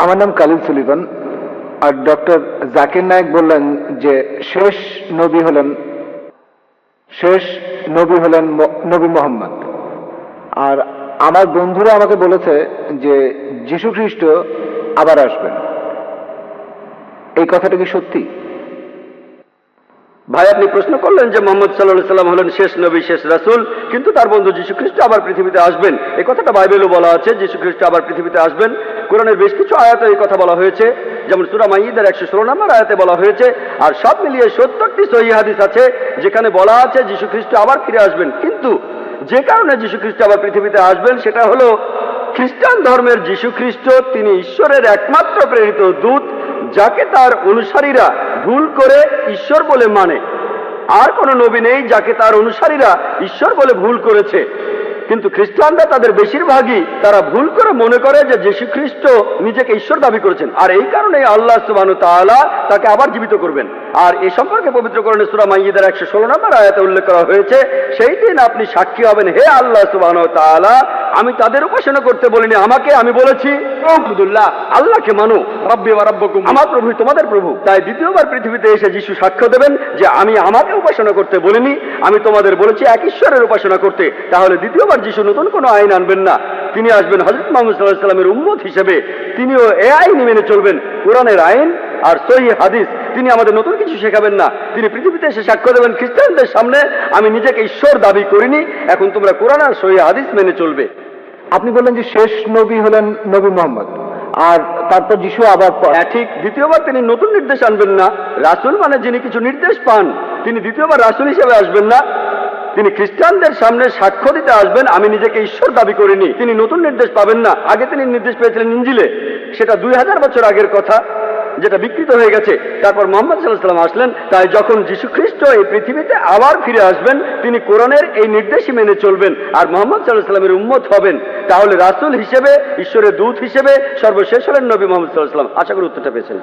আমার নাম কালিল সুলিভান। আর ডক্টর জাকির নায়েক বললেন যে শেষ নবী হলেন নবী মোহাম্মদ। আর আমার বন্ধুরা আমাকে বলেছে যে যীশু খ্রিস্ট আবার আসবেন। এই কথাটা কি সত্যি? ভাই, আপনি প্রশ্ন করলেন যে মোহাম্মদ সাল্লাল্লাহু আলাইহি সাল্লাম হলেন শেষ নবী, শেষ রাসূল, কিন্তু তার বন্ধু যীশু খ্রিস্ট আবার পৃথিবীতে আসবেন। এই কথাটা বাইবেলও বলা আছে, যীশু খ্রিস্ট আবার পৃথিবীতে আসবেন। কোরআনের বেশ কিছু আয়াতে এই কথা বলা হয়েছে, যেমন সূরা মাইদার 116 নম্বর আয়াতে বলা হয়েছে। আর সব মিলিয়ে 70টি সহিহ হাদিস আছে যেখানে বলা আছে যীশু খ্রিস্ট আবার ফিরে আসবেন। কিন্তু যে কারণে যীশু খ্রিস্ট আবার পৃথিবীতে আসবেন সেটা হলো খ্রিস্টান ধর্মের যীশু খ্রিস্ট তিনি ঈশ্বরের একমাত্র প্রেরিত দূত, যাকে তার অনুসারীরা ভুল করে ঈশ্বর বলে মানে। আর কোন নবী নেই যাকে তার অনুসারীরা ঈশ্বর বলে ভুল করেছে। কিন্তু খ্রিস্টানরা তাদের বেশিরভাগই তারা ভুল করে মনে করে যে যীশু খ্রিস্ট নিজেকে ঈশ্বর দাবি করেছেন, আর এই কারণে আল্লাহ সুবহানাহু ওয়া তাআলা তাকে আবার জীবিত করবেন। আর এ সম্পর্কে পবিত্র কোরআনে সূরা মাইদার 116 নম্বর আয়াতে উল্লেখ করা হয়েছে, সেই দিন আপনি সাক্ষী হবেন, হে আল্লাহ সুবহানাহু ওয়া তাআলা, আমি তাদের উপাসনা করতে বলিনি, আমাকে আমি বলেছি আবুদুল্লাহ, আল্লাহকে মানো, রব্বি ওয়া রাব্বুকুম, আমার প্রভু তোমাদের প্রভু। তাই দ্বিতীয়বার পৃথিবীতে এসে যীশু সাক্ষ্য দেবেন যে আমি আমাকে উপাসনা করতে বলিনি, আমি তোমাদের বলেছি এক ঈশ্বরের উপাসনা করতে। তাহলে দ্বিতীয়বার যীশু নতুন কোনো আইন আনবেন না, তিনি আসবেন হযরত মুহাম্মদ সাল্লাল্লাহু আলাইহি সাল্লামের উম্মত হিসেবে। তিনিও এ আইন মেনে চলবেন, কোরআনের আইন আর সহিহ হাদিস। তিনি আমাদের নতুন কিছু শেখাবেন না। তিনি পৃথিবীতে এসে সাক্ষ্য দেবেন খ্রিস্টানদের সামনে, আমি নিজেকে ঈশ্বর দাবি করিনি, এখন তোমরা কোরআন আর সহিহ হাদিস মেনে চলবে। আপনি বললেন যে শেষ নবী হলেন নবী মোহাম্মদ, আর তারপর যীশু আবার হ্যাঁ ঠিক, দ্বিতীয়বার তিনি নতুন নির্দেশ আনবেন না। রাসূল মানে যিনি কিছু নির্দেশ পান, তিনি দ্বিতীয়বার রাসূল হিসেবে আসবেন না। তিনি খ্রিস্টানদের সামনে সাক্ষ্য দিতে আসবেন, আমি নিজেকে ঈশ্বর দাবি করিনি। তিনি নতুন নির্দেশ পাবেন না। আগে তিনি নির্দেশ পেয়েছিলেন ইনজিলে, সেটা 2000 বছর আগের কথা, যেটা বিকৃত হয়ে গেছে। তারপর মুহাম্মদ সাল্লাল্লাহু আলাইহি সাল্লাম আসলেন। তাই যখন যীশু খ্রিস্ট এই পৃথিবীতে আবার ফিরে আসবেন, তিনি কোরআনের এই নির্দেশই মেনে চলবেন আর মুহাম্মদ সাল্লাল্লাহু আলাইহি সাল্লামের উম্মত হবেন। তাহলে রাসূল হিসেবে, ঈশ্বরের দূত হিসেবে সর্বশেষ হলেন নবী মুহাম্মদ সাল্লাল্লাহু আলাইহি সাল্লাম। আশা করি উত্তরটা পেয়েছেন।